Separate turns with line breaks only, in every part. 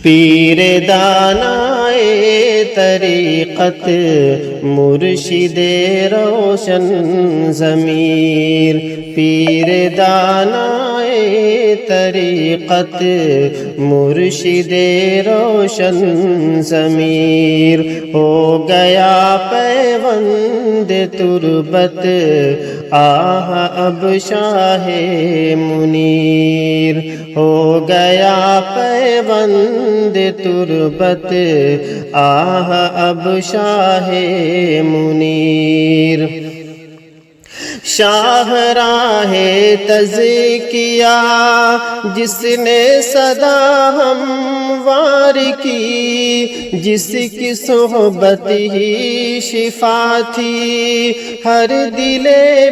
پیر دانائے طریقت مرشد روشن ضمیر، پیر دانائے طریقت مرشد روشن ضمیر، ہو گیا پیوند تربت آہ اب شاہ منیر، ہو گیا پیوند تربت آہ اب شاہ منیر۔ شاہراہ تزکیہ جس نے صدا ہموار کی، جس کی صحبت ہی شفا تھی ہر دل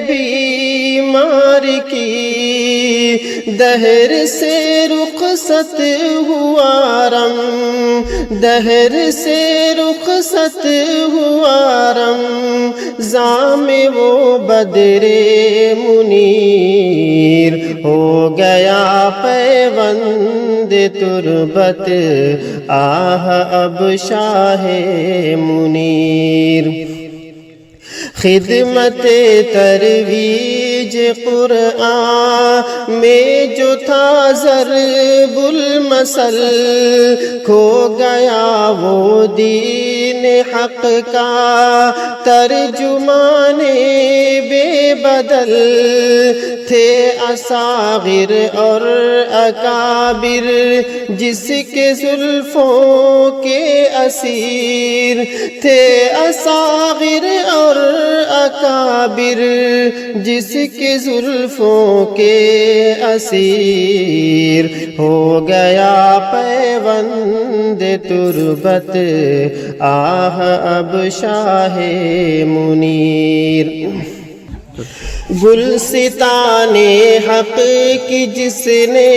بیمار کی، دہر سے رخصت ہوا رم، دہر سے رخصت ہوا رم، زام وہ بدر منیر، ہو گیا پیوند تربت آہ اب شاہ منیر۔ خدمت ترویج قرآن میں جو تھا ضرب المثل، کھو گیا وہ دین حق کا ترجمان بے بدل، تھے اصاغر اور اکابر جس کے زلفوں کے اسیر، تھے اصاغر اور اکابر جس کے زلفوں کے اسیر، ہو گیا پیوند تربت آہ اب شاہ منیر۔ گلستان حق کی جس نے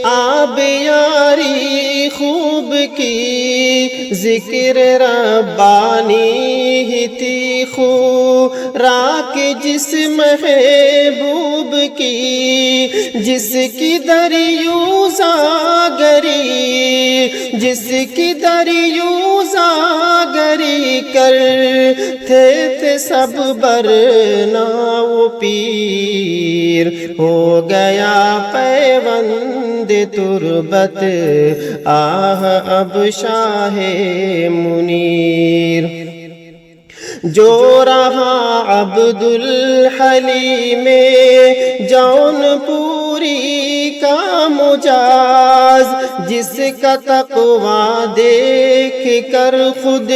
آب یاری خوب کی، ذکر ربانی ہی تھی خوراک جس محبوب کی، جس کی دریوزہ گری، جس کی دریوزہ گری کرتے سب برنا وہ پیر، ہو گیا پیوند تربت آہ اب شاہ منیر۔ جو رہا عبد الحلیم جون پوری کا مجاز، جس کا تقویٰ دیکھ کر خود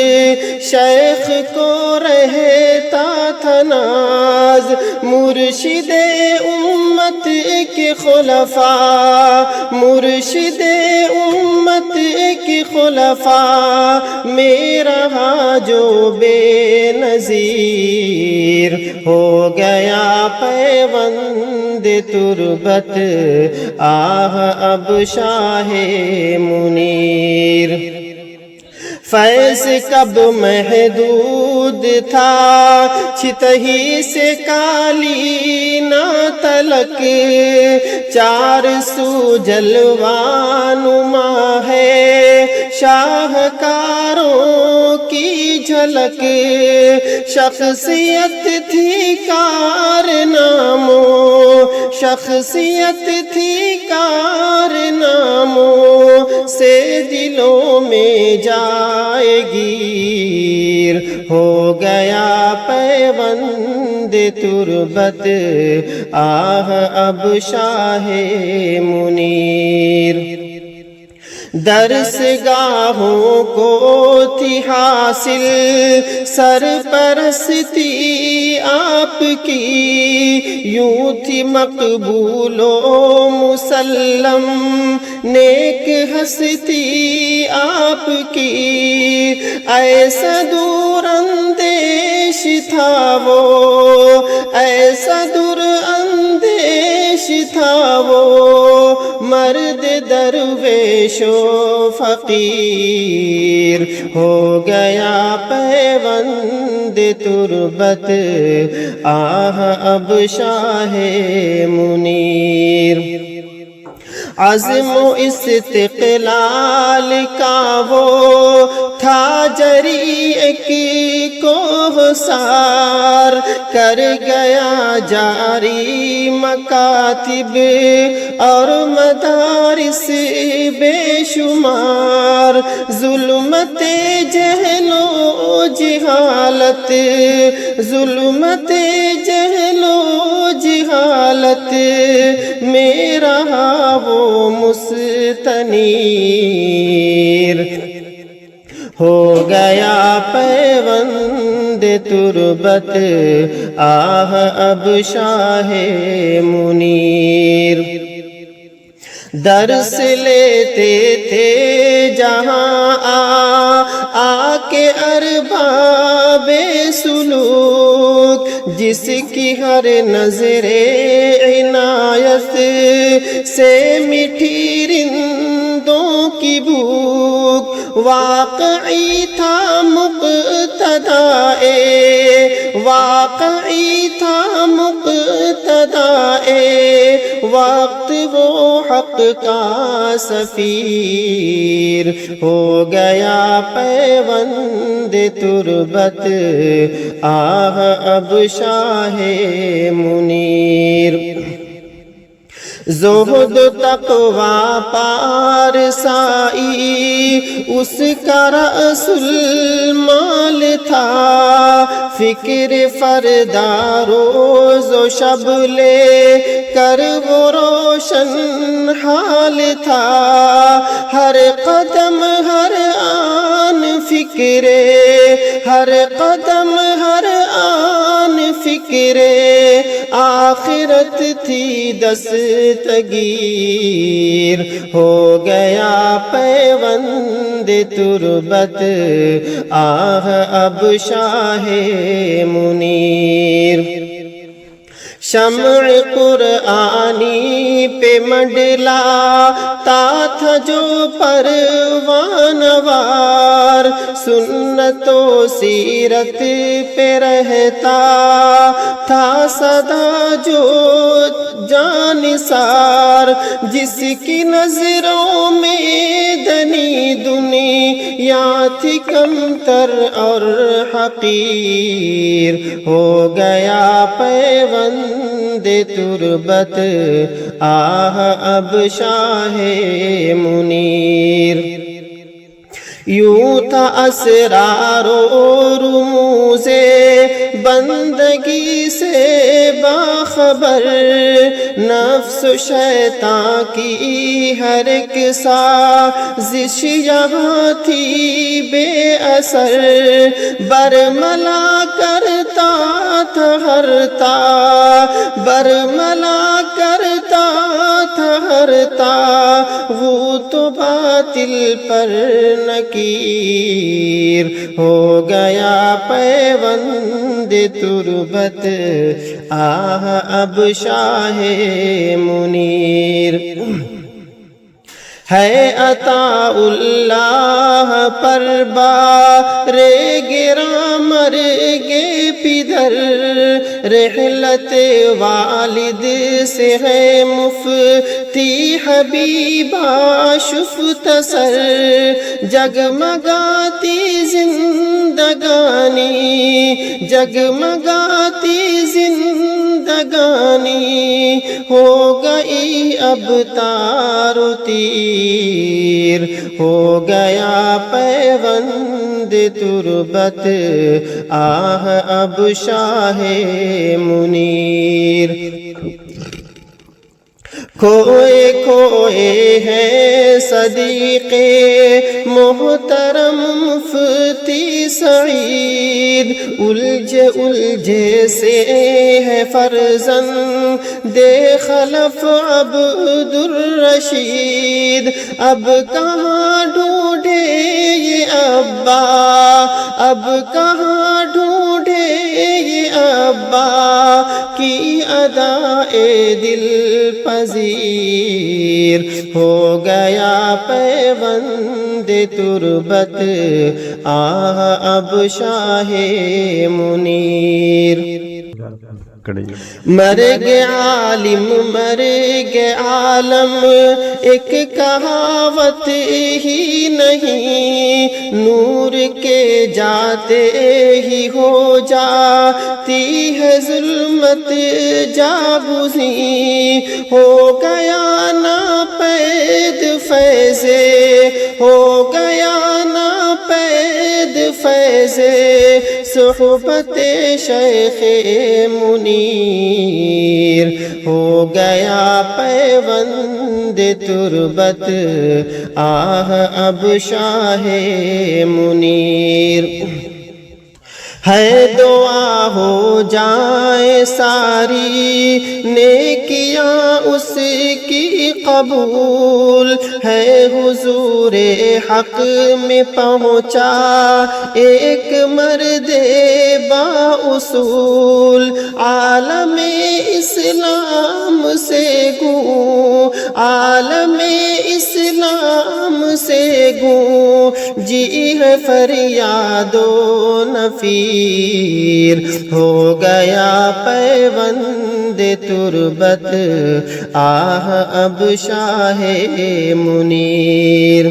شیخ کو رہتا تھا ناز، مرشد امت کے خلفاء، مرشد امت کے خلفاء میں رہا جو بے نظیر، ہو گیا پیوند تربت آہ اب شاہ منیر۔ فیض کب محدود تھا چھتہی سے کالی نہ تلک، چار سو جلوہ نما ہے شاہکاروں کی جھلک، شخصیت تھی کارناموں، شخصیت تھی کارناموں سے دلوں میں جائے گیر، ہو گیا پیوند تربت آہ اب شاہ منیر۔ درس گاہوں کو تھی حاصل سرپرستی آپ کی، یوں تھی مقبول و مسلم نیک ہستی آپ کی، ایسا دور اندیش تھا وہ، ایسا دور اندیش تھا وہ، مرد درویش و فقیر، ہو گیا پیوند تربت آہ اب شاہ منیر۔ عزم و استقلال کا وہ تھا جری ایک کوہسار، کر گیا جاری مکاتب اور مدارس بے شمار، ظلمت جہل و جہالت، ظلمت جہل و جہالت میں رہا وہ مستنیر، ہو گیا پیوند تربت آہ اب شاہ منیر۔ درس لیتے تھے جہاں آ کے ارباب سلوک، جس کی ہر نظر عنایت سے مٹھی رندوں کی بھوک، واقعی تھا مقتدائے، واقعی تھا مقتدائے وقت وہ حق کا سفیر، ہو گیا پیوند تربت آہ اب شاہ منیر۔ زہد تقوی پارسائی اس کا رأس المال تھا، فکر فردا روز و شب لے کر وہ روشن حال تھا، ہر قدم ہر آن فکرے، ہر قدم ہر آن فکرے آخرت تھی دستگیر، ہو گیا پیوند تربت آہ اب شاہ منیر۔ شمع قرآنی پہ منڈلاتا تھا جو پروانوار، سنت و سیرت پہ رہتا تھا سدا جو جانثار، جس کی نظروں میں دنی دنیا تھی کمتر اور حقیر، ہو گیا پیوند تربت آہ اب شاہ منیر۔ یوں تھا اسرار و رموز بندگی سے باخبر، نفس و شیطان کی ہر ایک سازش یہاں تھی بے اثر، برملا کرتا تھا ہر تا، برملا کرتا تھا ہر تا وہ تو باطل پر نکیر، ہو گیا پیوند تربت آہ اب شاہ منیر۔ ہے عطا اللہ پر بار گراں مرگے پدر، رحلت والد سے ہے مفتی حبیبہ شفت سر، جگمگاتی زندگانی، جگمگاتی زندگانی ہو گئی اب تار و تیر، ہو گیا پیوند تربت آہ اب شاہ منیر۔ کھوئے کھوئے ہیں صدیق محترم مفتی سعید، الجھے الجھے سے ہے فرزند خلف عبد الرشید، اب کہاں ڈھونڈے یہ ابا، اب کہاں ڈھونڈے یہ ابا کی ادائے دل پذیر، ہو گیا پیوند تربت آہ اب شاہ منیر۔
کڑی
مر گے عالم مر گے عالم ایک کہاوت ہی نہیں، نور کے جاتے ہی ہو جاتی ہے ظلمت جاگزیں، ہو گیا نا پید فیضے، ہو گیا نا پید فیضے صحبت شیخ منیر، ہو گیا پیوند تربت آہ اب شاہ منیر، ہے دعا ہو جائیں ساری نیکیاں اس کی قبول، ہے حضور حق میں پہنچا ایک مرد با اصول، عالم اسلام سے گوں عالم اسلام سے گوں جی ہے فریاد و نفیر، ہو گیا پیوند تربت آہ اب شاہ منیر،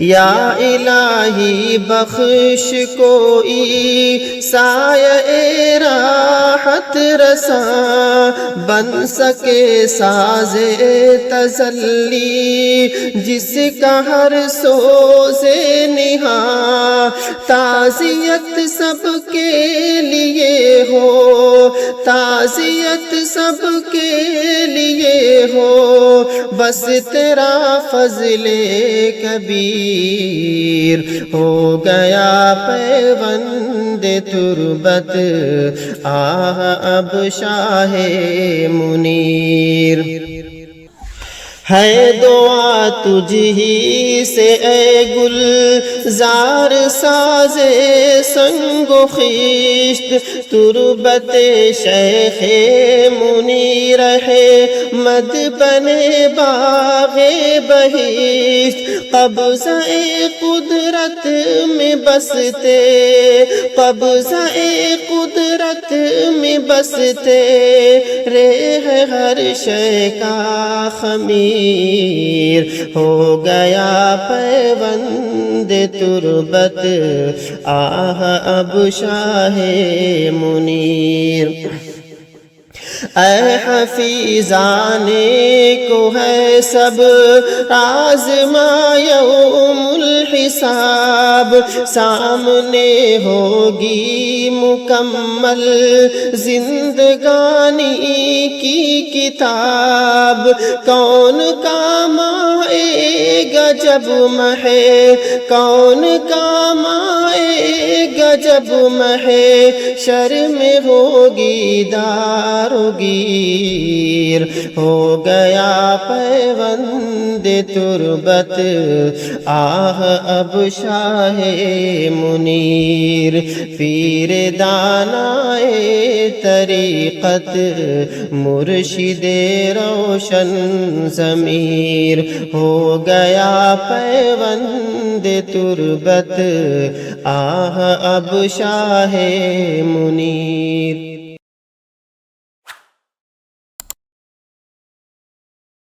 یا الہی بخش کوئی سایہ راحت رساں بن سکے ساز تسلی جس کا ہر سوز نہاں، تعزیت سب کے لیے ہو تعزیت سب کے لیے ہو، بس تیرا فضل کبیر، ہو گیا پیوند تربت آہ اب شاہ منیر، ہے دعا تجھ ہی سے اے گلزار ساز سنگ و خیشت، تربت شیخ منیر ہے مد بنے باغ بہشت، قبضہ قدرت میں بستے قبضہ قدرت میں بستے رہ ہر شے کا خمیر، ہو گیا پیوند تربت آہ اب شاہ منیر، اے حفیظان کو ہے سب آزماں یوم الحساب، سامنے ہوگی مکمل زندگانی کی کتاب، کون کام آئے گا جب محے کون کام آئے گا جب محے شرم ہوگی دار و گیر، ہو گیا پیوند تربت آہ اب شاہ منیر، پیر دانائے طریقت مرشد روشن ضمیر، ہو گیا پیوند تربت آہ اب شاہ منیر۔